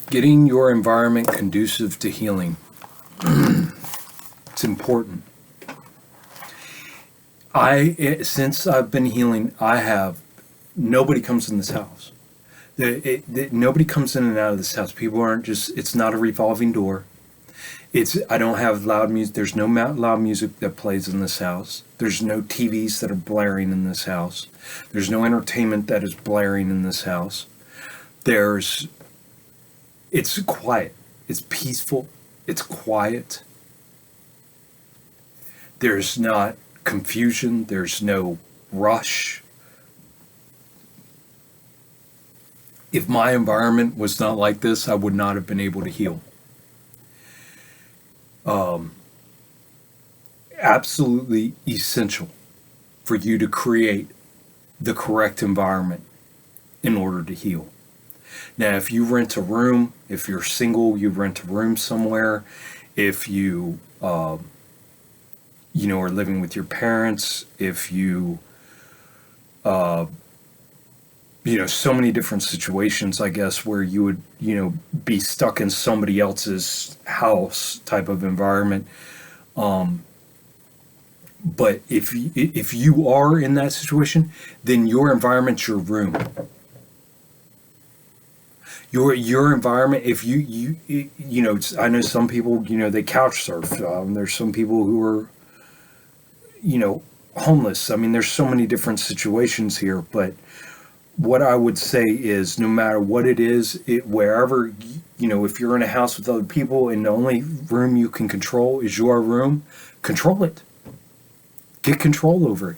Getting your environment conducive to healing. It's important. Since I've been healing, nobody comes in this house. Nobody comes in and out of this house. People aren't just, it's not a revolving door. I don't have loud music. There's no loud music that plays in this house. There's no TVs that are blaring in this house. There's no entertainment that is blaring in this house. It's quiet. It's peaceful. It's quiet. There's not confusion. There's no rush. If my environment was not like this, I would not have been able to heal. Absolutely essential for you to create the correct environment in order to heal. Now, if you rent a room, if you're single, you rent a room somewhere. If you, are living with your parents, if you, so many different situations, I guess, where you would, be stuck in somebody else's house type of environment. But if you are in that situation, then your environment's your room. Your environment. If I know some people, they couch surf. There's some people who are, homeless. I mean, there's so many different situations here. But what I would say is, no matter what it is, wherever, if you're in a house with other people and the only room you can control is your room, control it. Get control over it.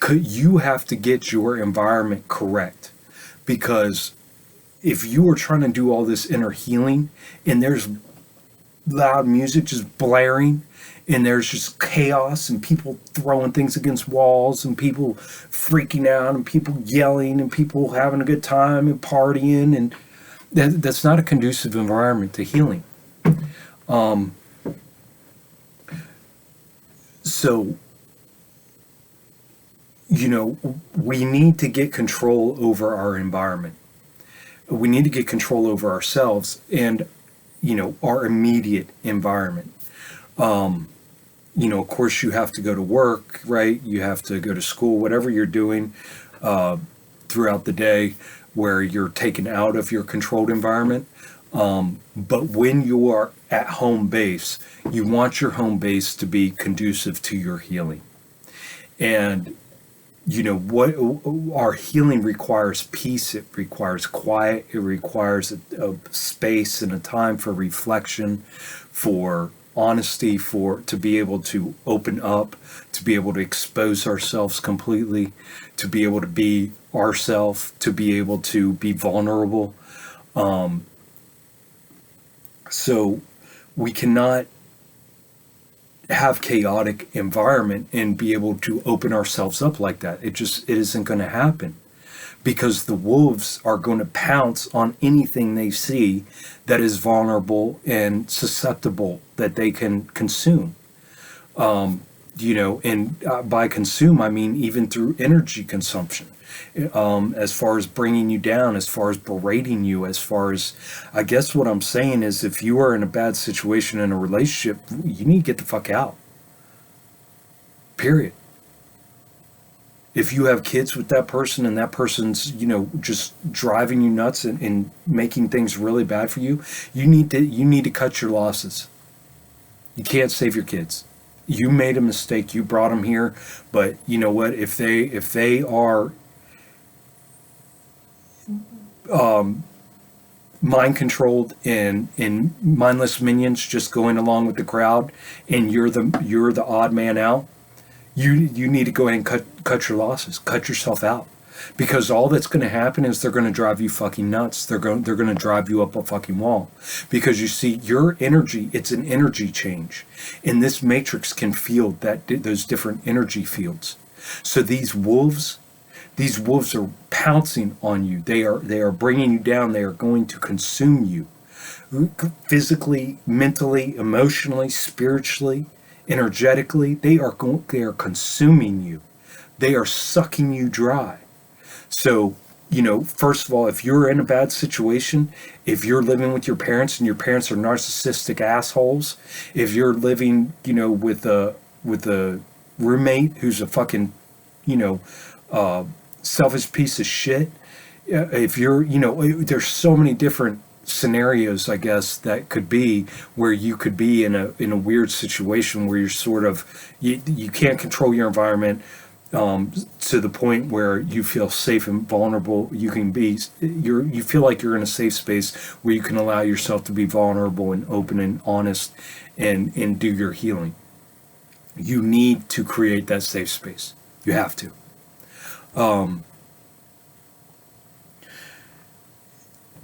You have to get your environment correct, because if you are trying to do all this inner healing and there's loud music just blaring and there's just chaos and people throwing things against walls and people freaking out and people yelling and people having a good time and partying, and that's not a conducive environment to healing. So, we need to get control over our environment. We need to get control over ourselves and, our immediate environment. Of course, you have to go to work, right? You have to go to school, whatever you're doing throughout the day where you're taken out of your controlled environment. But when you are at home base, you want your home base to be conducive to your healing. And, what our healing requires peace, it requires quiet, it requires a space and a time for reflection, for honesty, to be able to open up, to be able to expose ourselves completely, to be able to be ourselves, to be able to be vulnerable. So we cannot have chaotic environment and be able to open ourselves up like that. It isn't going to happen, because the wolves are going to pounce on anything they see that is vulnerable and susceptible that they can consume. And by consume, I mean even through energy consumption, as far as bringing you down, as far as berating you, as far as, I guess what I'm saying is, if you are in a bad situation in a relationship, you need to get the fuck out. Period. If you have kids with that person and that person's, just driving you nuts and making things really bad for you, you need to cut your losses. You can't save your kids. You made a mistake. You brought them here, but you know what? If they are mind controlled and mindless minions just going along with the crowd, and you're the odd man out, you need to go ahead and cut your losses, cut yourself out, because all that's going to happen is they're going to drive you fucking nuts. They're going to drive you up a fucking wall, because you see, your energy, it's an energy change, and this matrix can feel those different energy fields. So these wolves are pouncing on you. They are bringing you down. They are going to consume you, physically, mentally, emotionally, spiritually, energetically. They are consuming you. They are sucking you dry. So first of all, if you're in a bad situation, if you're living with your parents and your parents are narcissistic assholes, if you're living, with a roommate who's a fucking, you know, uh, selfish piece of shit, if you're, there's so many different scenarios, I guess, that could be where you could be in a weird situation where you're sort of you can't control your environment, to the point where you feel safe and vulnerable. You feel like you're in a safe space where you can allow yourself to be vulnerable and open and honest, and do your healing. You need to create that safe space. You have to.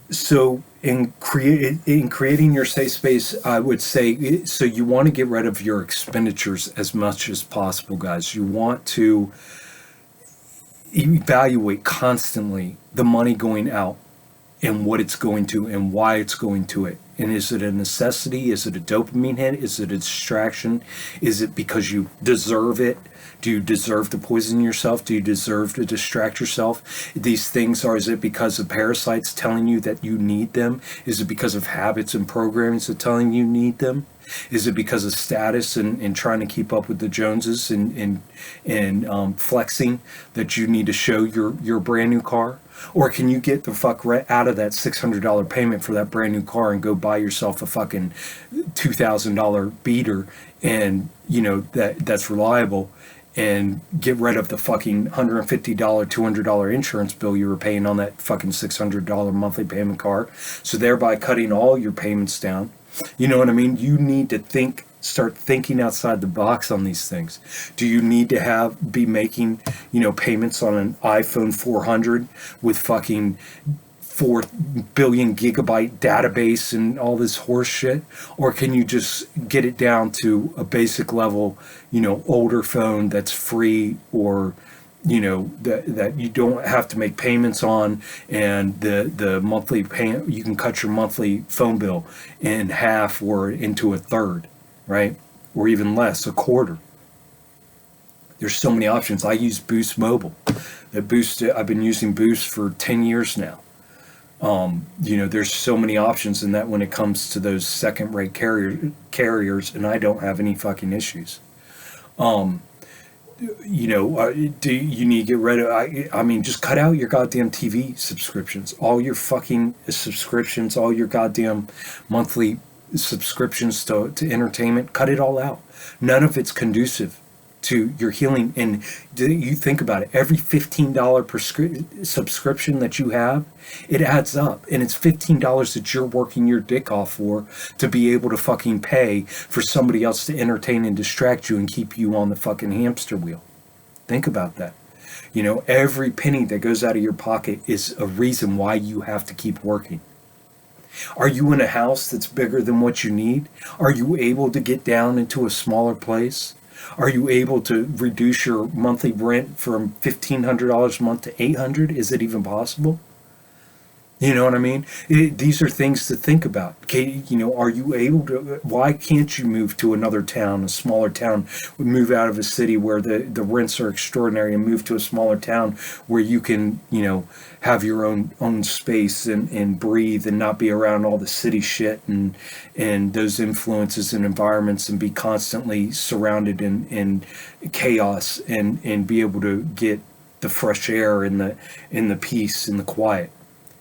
So in creating your safe space, I would say, so you want to get rid of your expenditures as much as possible, guys. You want to evaluate constantly the money going out and what it's going to and why it's going to it. And is it a necessity? Is it a dopamine hit? Is it a distraction? Is it because you deserve it? Do you deserve to poison yourself? Do you deserve to distract yourself? These things are, is it because of parasites telling you that you need them? Is it because of habits and programs that telling you need them? Is it because of status and trying to keep up with the Joneses and flexing that you need to show your brand new car? Or can you get the fuck right out of that $600 payment for that brand new car and go buy yourself a fucking $2,000 beater, and that's reliable, and get rid of the fucking $150, $200 insurance bill you were paying on that fucking $600 monthly payment car, so thereby cutting all your payments down? You know what I mean? You need to start thinking outside the box on these things. Do you need to be making, payments on an iPhone 400 with fucking 4 billion gigabyte database and all this horse shit? Or can you just get it down to a basic level, older phone that's free, or that you don't have to make payments on, and the monthly pay, you can cut your monthly phone bill in half or into a third, right? Or even less, a quarter. There's so many options. I use Boost Mobile. I've been using Boost for 10 years now. There's so many options in that when it comes to those second-rate carriers, and I don't have any fucking issues. Do you need to get rid of, I mean, just cut out your goddamn TV subscriptions, all your fucking subscriptions, all your goddamn monthly subscriptions to entertainment. Cut it all out. None of it's conducive to your healing. And you think about it, every $15 subscription that you have, it adds up, and it's $15 that you're working your dick off for to be able to fucking pay for somebody else to entertain and distract you and keep you on the fucking hamster wheel. Think about that. Every penny that goes out of your pocket is a reason why you have to keep working. Are you in a house that's bigger than what you need? Are you able to get down into a smaller place? Are you able to reduce your monthly rent from $1,500 a month to $800? Is it even possible? You know what I mean? These are things to think about. Okay, are you able to? Why can't you move to another town, a smaller town? Move out of a city where the rents are extraordinary, and move to a smaller town where you can, have your own space and breathe and not be around all the city shit and those influences and environments, and be constantly surrounded in chaos, and be able to get the fresh air and the peace and the quiet.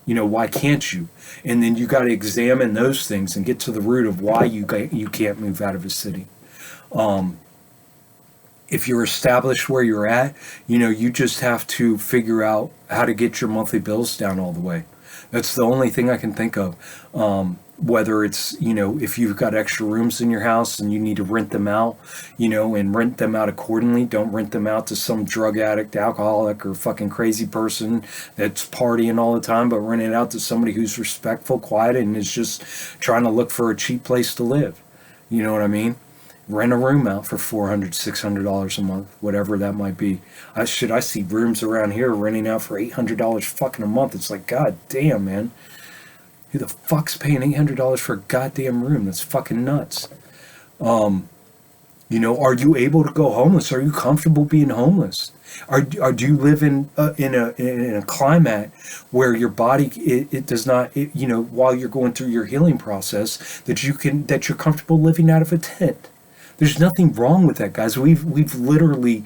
Why can't you? And then you got to examine those things and get to the root of why you can't move out of a city. If you're established where you're at, you just have to figure out how to get your monthly bills down all the way. That's the only thing I can think of. Whether it's, if you've got extra rooms in your house and you need to rent them out, and rent them out accordingly. Don't rent them out to some drug addict, alcoholic, or fucking crazy person that's partying all the time, but rent it out to somebody who's respectful, quiet, and is just trying to look for a cheap place to live. You know what I mean? Rent a room out for $400, $600 a month, whatever that might be. I see rooms around here renting out for $800 fucking a month. It's like, god damn, man. Who the fuck's paying $800 for a goddamn room? That's fucking nuts. Are you able to go homeless? Are you comfortable being homeless? Do you live in a climate where your body it does not while you're going through your healing process that you're comfortable living out of a tent? There's nothing wrong with that, guys. We've literally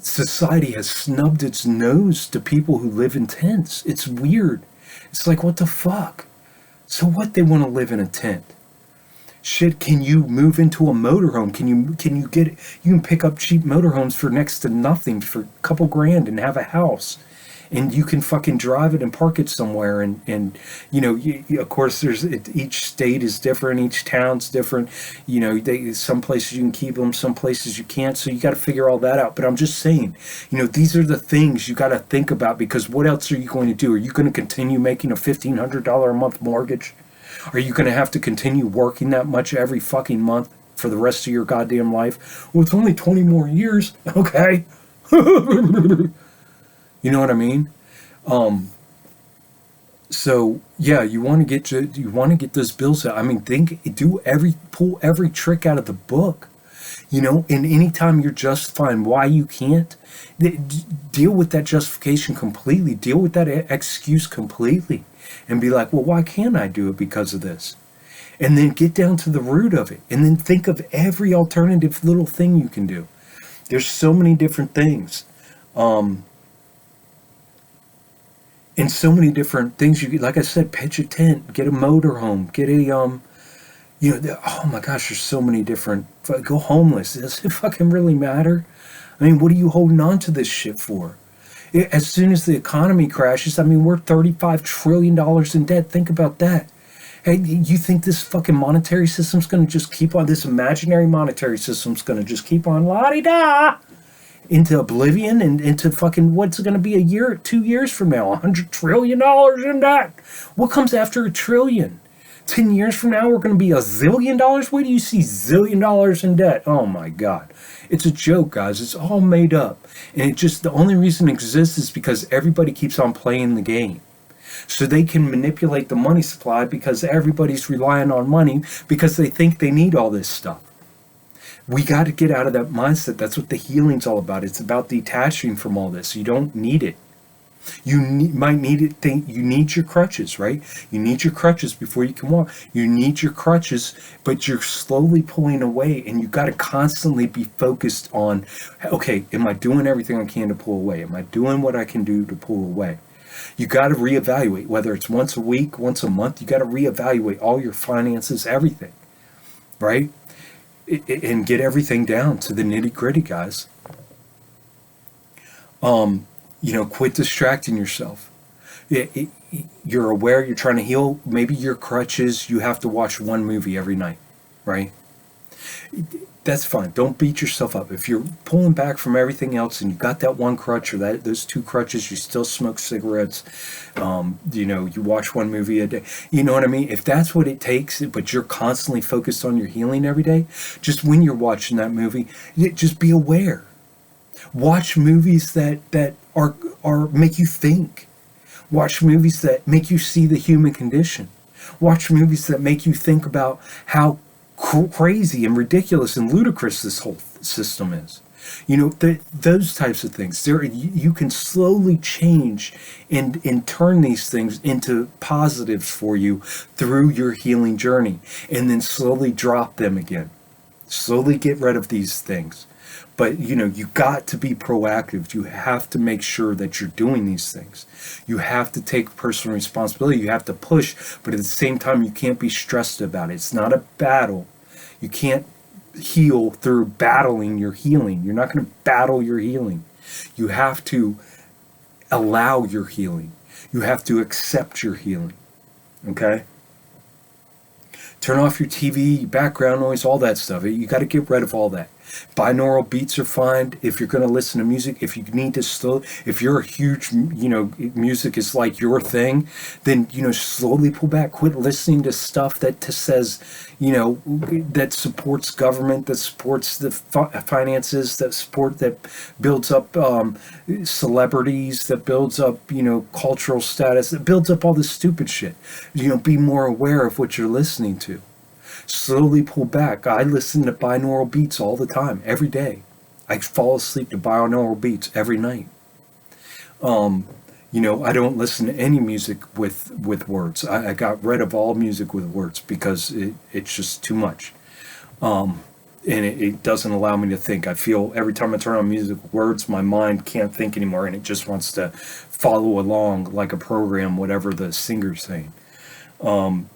society has snubbed its nose to people who live in tents. It's weird. It's like, what the fuck? So what, they want to live in a tent? Shit, can you move into a motorhome? You can pick up cheap motorhomes for next to nothing, for a couple grand, and have a house. And you can fucking drive it and park it somewhere. And of course, each state is different, each town's different. Some places you can keep them, some places you can't. So you got to figure all that out. But I'm just saying, these are the things you got to think about, because what else are you going to do? Are you going to continue making a $1,500 a month mortgage? Are you going to have to continue working that much every fucking month for the rest of your goddamn life? Well, it's only 20 more years. Okay. You know what I mean? So yeah, you want to get those bills out. I mean, pull every trick out of the book, and anytime you're justifying why you can't, deal with that justification completely, deal with that excuse completely, and be like, well, why can't I do it? Because of this. And then get down to the root of it, and then think of every alternative little thing you can do. There's so many different things. And so many different things like I said, pitch a tent, get a motorhome, get a oh my gosh, there's so many different. Go homeless. Does it fucking really matter? I mean, what are you holding on to this shit for? As soon as the economy crashes, I mean, we're $35 trillion in debt. Think about that. Hey, you think this fucking monetary system's going to just keep on? This imaginary monetary system's going to just keep on la-di-da into oblivion, and into fucking, what's it going to be 2 years from now? $100 trillion in debt. What comes after $1 trillion? 10 years from now, we're going to be $1 zillion? Where do you see $1 zillion in debt? Oh my God. It's a joke, guys. It's all made up. And the only reason it exists is because everybody keeps on playing the game. So they can manipulate the money supply, because everybody's relying on money because they think they need all this stuff. We got to get out of that mindset. That's what the healing's all about. It's about detaching from all this. You don't need it. Might need it. You need your crutches, right? You need your crutches before you can walk. You need your crutches, but you're slowly pulling away, and you got to constantly be focused on, okay, am I doing everything I can to pull away? Am I doing what I can do to pull away? You got to reevaluate, whether it's once a week, once a month. You got to reevaluate all your finances, everything, right? And get everything down to the nitty gritty, guys. Quit distracting yourself. You're aware you're trying to heal. Maybe your crutches, you have to watch one movie every night, right? That's fine. Don't beat yourself up. If you're pulling back from everything else and you got that one crutch or those two crutches, you still smoke cigarettes, you watch one movie a day, you know what I mean? If that's what it takes, but you're constantly focused on your healing every day, just when you're watching that movie, just be aware. Watch movies that are make you think. Watch movies that make you see the human condition. Watch movies that make you think about how crazy and ridiculous and ludicrous this whole system is. Those types of things. You can slowly change and turn these things into positives for you through your healing journey, and then slowly drop them again. Slowly get rid of these things. But, you got to be proactive. You have to make sure that you're doing these things. You have to take personal responsibility. You have to push, but at the same time, you can't be stressed about it. It's not a battle. You can't heal through battling your healing. You're not going to battle your healing. You have to allow your healing. You have to accept your healing. Okay? Turn off your TV, background noise, all that stuff. You got to get rid of all that. Binaural beats are fine if you're going to listen to music. If you need to if you're a huge, music is like your thing, then, slowly pull back. Quit listening to stuff that says, that supports government, that supports the finances, that builds up celebrities, that builds up, cultural status, that builds up all this stupid shit. Be more aware of what you're listening to. slowly pull back. I listen to binaural beats all the time, every day. I fall asleep to binaural beats every night. I don't listen to any music with words. I got rid of all music with words because it's just too much. And it doesn't allow me to think. I feel every time I turn on music with words, my mind can't think anymore, and it just wants to follow along like a program, whatever the singer's saying. And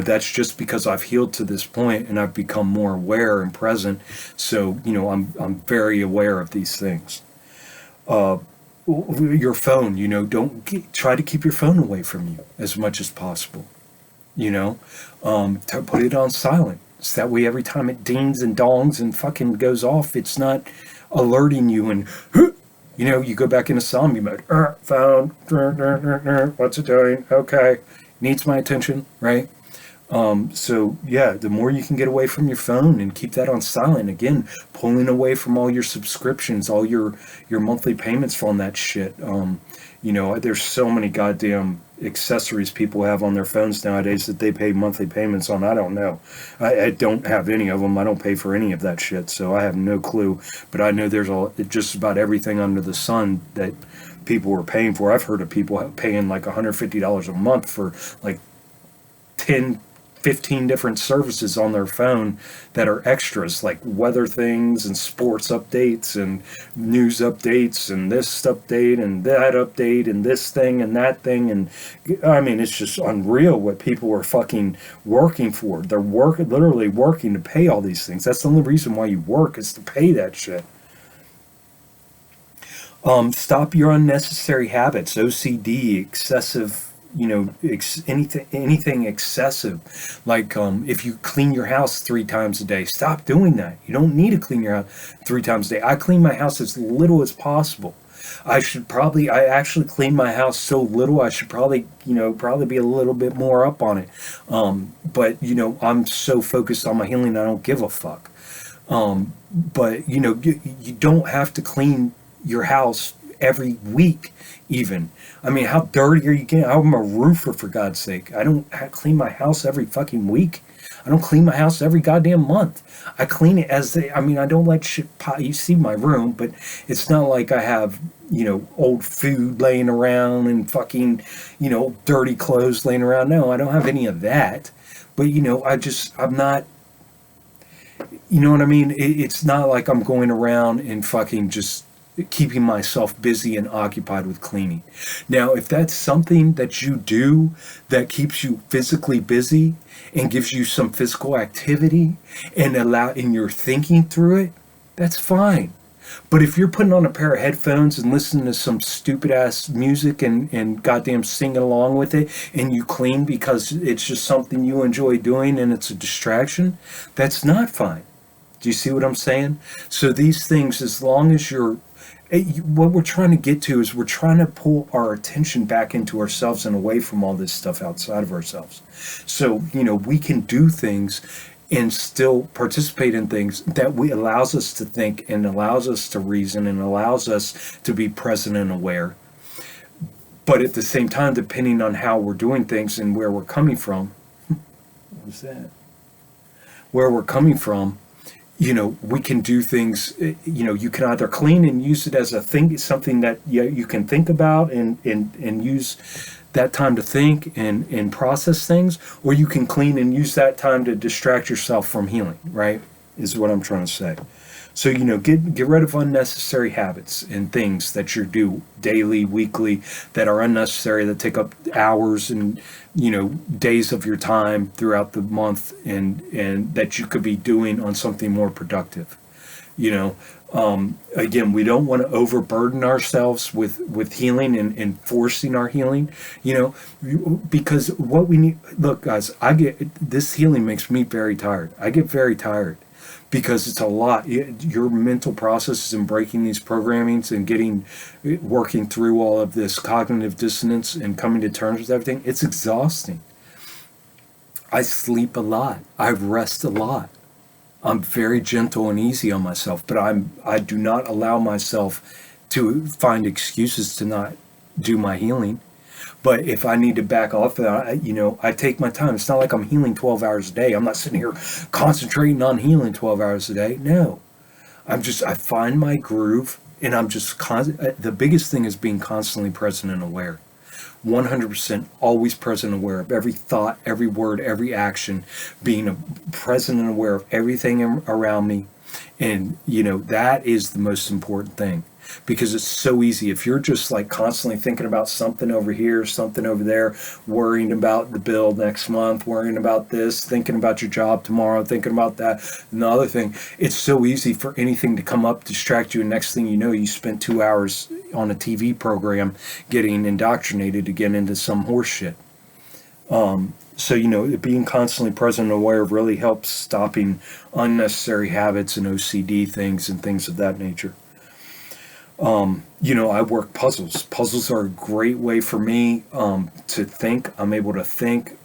that's just because I've healed to this point and I've become more aware and present. So I'm very aware of these things. Your phone, don't try to keep your phone away from you as much as possible. To put it on silent. So that way, every time it dings and dongs and fucking goes off, it's not alerting you and, you go back into zombie mode. Phone, what's it doing? Okay, needs my attention, right? So yeah, the more you can get away from your phone and keep that on silent, again, pulling away from all your subscriptions, all your monthly payments from that shit. There's so many goddamn accessories people have on their phones nowadays that they pay monthly payments on. I don't know. I don't have any of them. I don't pay for any of that shit, so I have no clue. But I know there's just about everything under the sun that people were paying for. I've heard of people paying like $150 a month for like 10, 15 different services on their phone that are extras, like weather things and sports updates and news updates and this update and that update and this thing and that thing. And I mean, it's just unreal what people are fucking working for. They're literally working to pay all these things. That's the only reason why you work, is to pay that shit. Stop your unnecessary habits, OCD, excessive, anything excessive. Like if you clean your house 3 times a day, stop doing that. You don't need to clean your house 3 times a day. I clean my house as little as possible. I actually clean my house so little, I should probably be a little bit more up on it. But I'm so focused on my healing, I don't give a fuck. But you don't have to clean your house every week even. I mean, how dirty are you getting? I'm a roofer, for God's sake. I don't clean my house every fucking week. I don't clean my house every goddamn month. I clean it I don't let shit pot. You see my room, but it's not like I have, old food laying around and fucking, dirty clothes laying around. No, I don't have any of that. But, I'm not, you know what I mean? It's not like I'm going around and fucking just keeping myself busy and occupied with cleaning. Now, if that's something that you do that keeps you physically busy and gives you some physical activity and you're thinking through it, that's fine. But if you're putting on a pair of headphones and listening to some stupid ass music and goddamn singing along with it, and you clean because it's just something you enjoy doing and it's a distraction, that's not fine. Do you see what I'm saying? So these things, as long as what we're trying to get to is we're trying to pull our attention back into ourselves and away from all this stuff outside of ourselves. So, we can do things and still participate in things that allows us to think and allows us to reason and allows us to be present and aware. But at the same time, depending on how we're doing things and where we're coming from, what was that? Where we're coming from, we can do things, you can either clean and use it as something that you can think about and use that time to think and process things, or you can clean and use that time to distract yourself from healing, right? Is what I'm trying to say. So, get rid of unnecessary habits and things that you do daily, weekly, that are unnecessary, that take up hours and, days of your time throughout the month and that you could be doing on something more productive. Again, we don't want to overburden ourselves with healing and forcing our healing, because what we need, look, guys, this healing makes me very tired. I get very tired. Because it's a lot. Your mental processes and breaking these programmings and working through all of this cognitive dissonance and coming to terms with everything, it's exhausting. I sleep a lot. I rest a lot. I'm very gentle and easy on myself, but I do not allow myself to find excuses to not do my healing. But if I need to back off of that, I take my time. It's not like I'm healing 12 hours a day. I'm not sitting here concentrating on healing 12 hours a day. No, I find my groove, and I'm just the biggest thing is being constantly present and aware. 100% always present and aware of every thought, every word, every action, being present and aware of everything around me. And, that is the most important thing, because it's so easy. If you're just like constantly thinking about something over here, something over there, worrying about the bill next month, worrying about this, thinking about your job tomorrow, thinking about that, and the other thing, it's so easy for anything to come up, distract you, and next thing you know, you spent 2 hours on a TV program getting indoctrinated again into some horse shit. So, being constantly present and aware really helps stopping unnecessary habits and OCD things and things of that nature. I work puzzles. Puzzles are a great way for me to think. I'm able to think.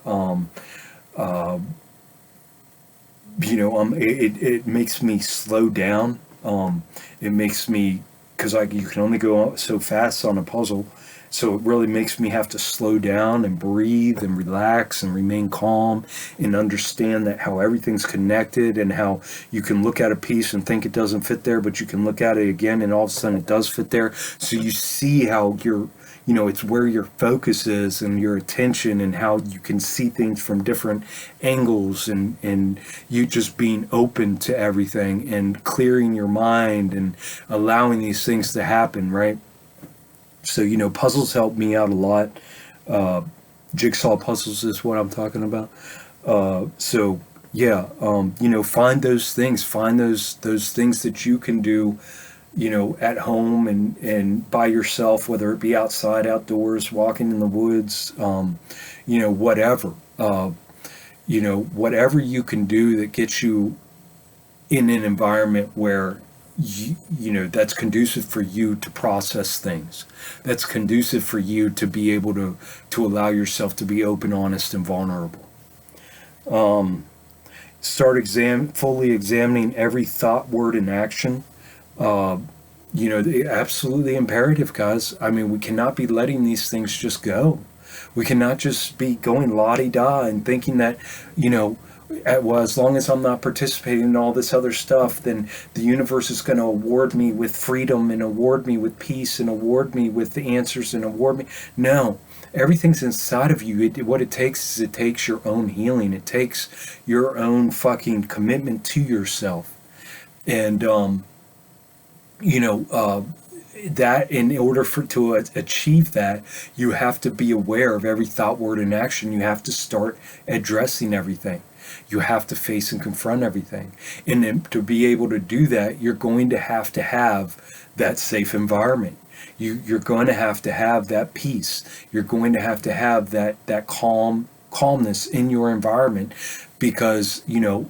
It makes me slow down. It makes me, because you can only go so fast on a puzzle. So it really makes me have to slow down and breathe and relax and remain calm and understand that how everything's connected, and how you can look at a piece and think it doesn't fit there, but you can look at it again and all of a sudden it does fit there. So you see how it's where your focus is and your attention, and how you can see things from different angles, and you just being open to everything and clearing your mind and allowing these things to happen, right? So, puzzles help me out a lot. Jigsaw puzzles is what I'm talking about. Find those things. Find those things that you can do, at home and by yourself, whether it be outside, outdoors, walking in the woods, whatever. Whatever you can do that gets you in an environment where that's conducive for you to process things. That's conducive for you to be able to allow yourself to be open, honest, and vulnerable. Start fully examining every thought, word, and action. Absolutely imperative, guys. I mean, we cannot be letting these things just go. We cannot just be going la-di-da and thinking that, as long as I'm not participating in all this other stuff, then the universe is going to award me with freedom and award me with peace and award me with the answers and award me. No, everything's inside of you. What it takes is it takes your own healing. It takes your own fucking commitment to yourself. And, that in order to achieve that, you have to be aware of every thought, word, and action. You have to start addressing everything. You have to face and confront everything. And then to be able to do that, you're going to have that safe environment. You're going to have that peace. You're going to have that calmness in your environment, because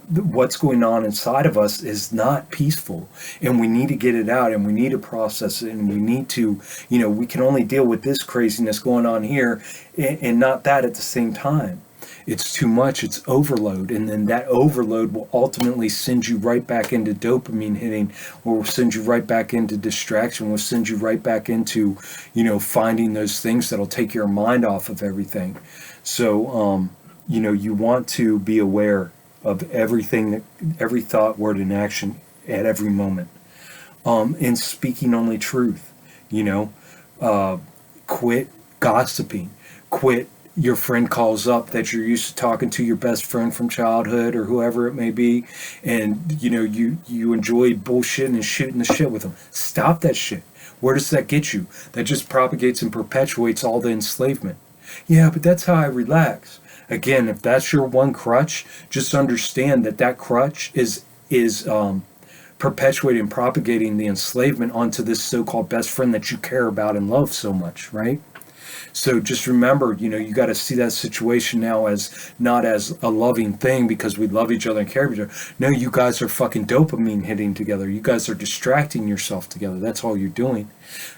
what's going on inside of us is not peaceful, and we need to get it out, and we need to process it, and we need to we can only deal with this craziness going on here and not that at the same time. It's too much, it's overload, and then that overload will ultimately send you right back into dopamine hitting, or will send you right back into distraction, will send you right back into, finding those things that'll take your mind off of everything. So, you want to be aware of everything, every thought, word, and action at every moment. And speaking only truth, quit gossiping, quit. Your friend calls up that you're used to talking to, your best friend from childhood or whoever it may be, and you enjoy bullshitting and shooting the shit with them. Stop that shit. Where does that get you? That just propagates and perpetuates all the enslavement. Yeah, but that's how I relax. Again, if that's your one crutch, just understand that crutch is perpetuating and propagating the enslavement onto this so-called best friend that you care about and love so much, right? So just remember, you got to see that situation now as not as a loving thing because we love each other and care for each other. No, you guys are fucking dopamine hitting together. You guys are distracting yourself together. That's all you're doing.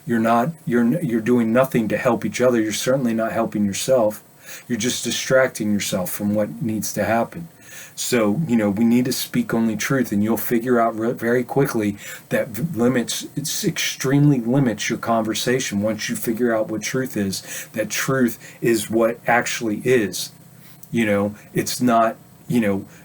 You're doing nothing to help each other. You're certainly not helping yourself. You're just distracting yourself from what needs to happen. So, we need to speak only truth, and you'll figure out very quickly that it extremely limits your conversation once you figure out what truth is. That truth is what actually is. It's not,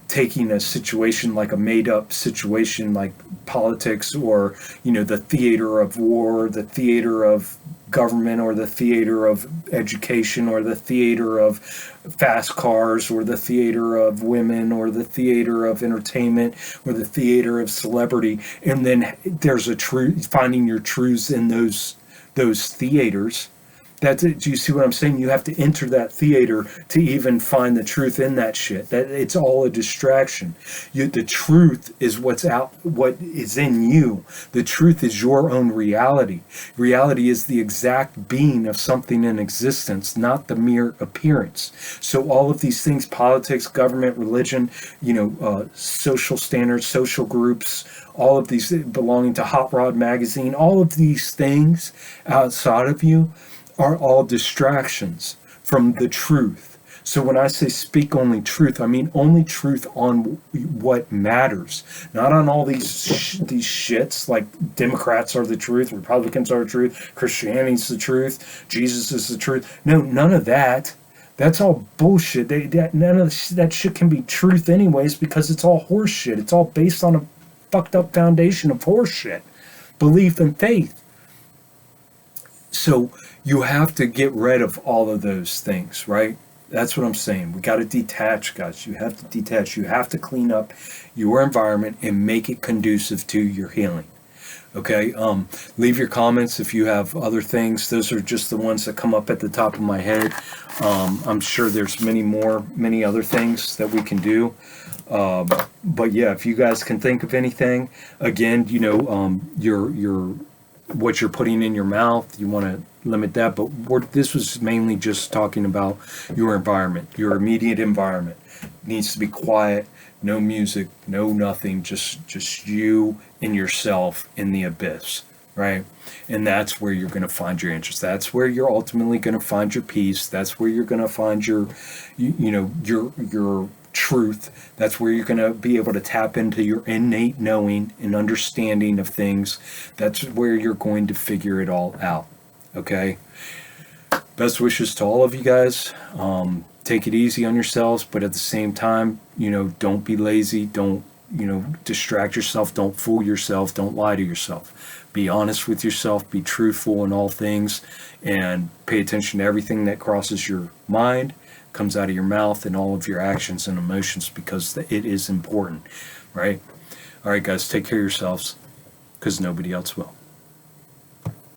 taking a situation like a made up situation like politics, or, the theater of war, the theater of government, or the theater of education, or the theater of fast cars, or the theater of women, or the theater of entertainment, or the theater of celebrity. And then there's a truth, finding your truths in those theaters. That's it. Do you see what I'm saying? You have to enter that theater to even find the truth in that shit. That it's all a distraction. The truth is what is in you. The truth is your own reality. Reality is the exact being of something in existence, not the mere appearance. So all of these things, politics, government, religion, social standards, social groups, all of these belonging to Hot Rod magazine, all of these things outside of you are all distractions from the truth. So when I say speak only truth, I mean only truth on what matters, not on all these shits like Democrats are the truth, Republicans are the truth, Christianity's the truth, Jesus is the truth. No, none of that. That's all bullshit. None of that shit can be truth anyways, because it's all horse shit. It's all based on a fucked up foundation of horse shit, belief and faith. So you have to get rid of all of those things, right? That's what I'm saying. We got to detach, guys. You have to detach. You have to clean up your environment and make it conducive to your healing. Okay? Leave your comments if you have other things. Those are just the ones that come up at the top of my head. I'm sure there's many other things that we can do. But yeah, if you guys can think of anything, again, your what you're putting in your mouth, you want to limit that. But this was mainly just talking about your environment, your immediate environment. It needs to be quiet, no music, no nothing, just you and yourself in the abyss, right? And that's where you're going to find your answers. That's where you're ultimately going to find your peace. That's where you're going to find your truth. That's where you're going to be able to tap into your innate knowing and understanding of things. That's where you're going to figure it all out. Okay? Best wishes to all of you guys. Take it easy on yourselves, but at the same time, don't be lazy. Don't, distract yourself. Don't fool yourself. Don't lie to yourself. Be honest with yourself. Be truthful in all things, and pay attention to everything that crosses your mind, comes out of your mouth, and all of your actions and emotions, because it is important, right? All right, guys, take care of yourselves, because nobody else will.